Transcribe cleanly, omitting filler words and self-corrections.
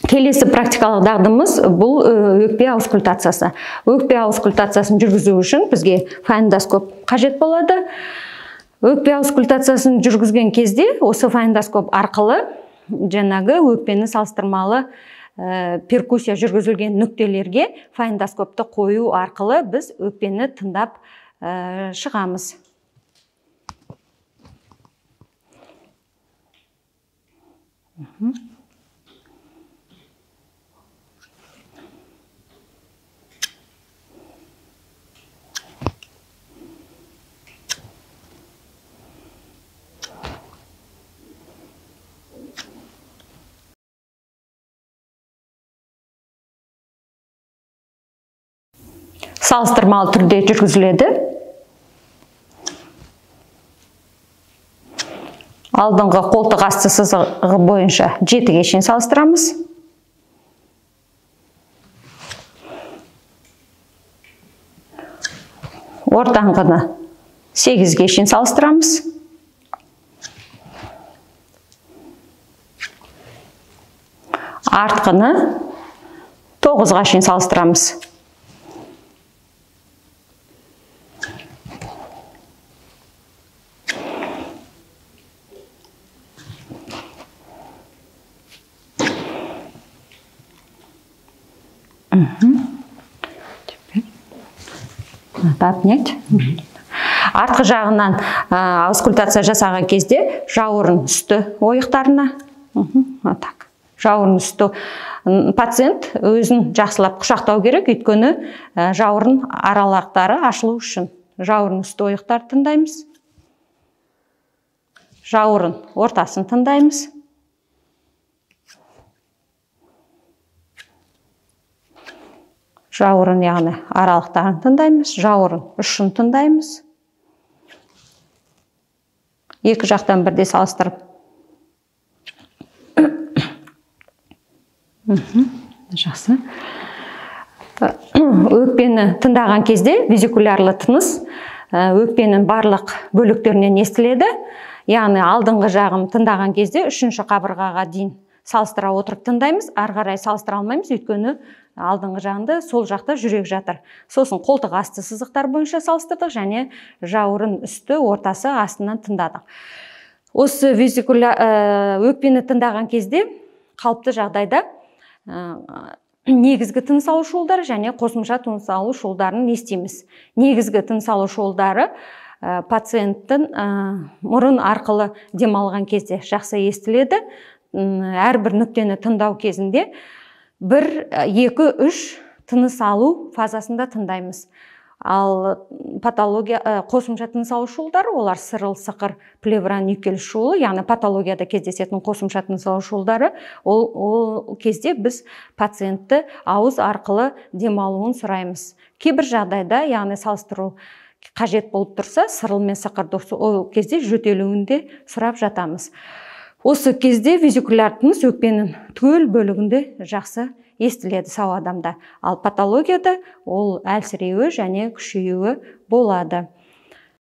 Келесі практикалық дағдымыз бұл өкпе аускультациясы. Өкпе аускультациясын жүргізу үшін бізге фонендоскоп қажет болады. Өкпе аускультациясын жүргізген кезде осы фонендоскоп арқылы жаңағы өкпені салыстырмалы перкуссия жүргізілген нүктелерге фонендоскопты қою арқылы біз өкпені тыңдап шығамыз. Салыстырмалы түрде жүргізіледі. Алдыңғы қолтық асты сызығы бойынша 7-ге шейін салыстырамыз. Ортаңғыны 8-ге шейін салыстырамыз. Артқыны 9-ға шейін салыстырамыз. Артқы жағынан аускультация жасаған кезде жауырын үсті ойықтарына, жауырын үсті пациент өзін жақсылап құшақтау керек, өйткені жауырын аралықтары ашылу үшін. Жауырын үсті ойықтар тыңдаймыз. Жауырын ортасын тыңдаймыз. Жауырын, яғни аралықтарын тыңдаймыз. Жауырын ұшын тыңдаймыз. Екі жақтан бірде салыстырып. Жақсы. Өкпені тыңдаған кезде визикулярлы тыныс өкпенің барлық бөліктерінен естіледі. Яғни алдыңғы жағын тыңдаған кезде үшінші қабырғаға дейін салыстыра отырып тыңдаймыз. Ары қарай салыстыра алмаймыз, өйткені алдыңғы жағында сол жақта жүрек жатыр. Сосын қолтық асты сызықтар бойынша салыстырдық және жауырын үсті ортасы астынан тыңдадық. Осы өкпені тыңдаған кезде қалыпты жағдайда негізгі тыныс алу жолдары және қосымша тыныс алу жолдарын естиміз. Негізгі тыныс алу жолдары пациенттің мұрын арқылы демалған кезде жақсы естіледі. Әрбір нүктені тыңдау кезінде 1-2-3 тыныс алу фазасында тыңдаймыз. Ал патология қосымша тыныс алу жолдары олар сырыл, сықыр, плевран, нүкеліс жолы, яғни патологияда кездесетін қосымша тыныс алу жолдары, ол кезде біз пациентті ауыз арқылы демалуын сұраймыз. Кейбір жағдайда, яғни салыстыру қажет болып тұрса, сырыл мен сықырды ол кезде жөтелуінде сұрап жатамыз. Осы кезде визикуляр тыныс өкпенің түгел бөлігінде жақсы естіледі сау адамда. Ал патологияда ол әлсіреуі және күшеюі болады.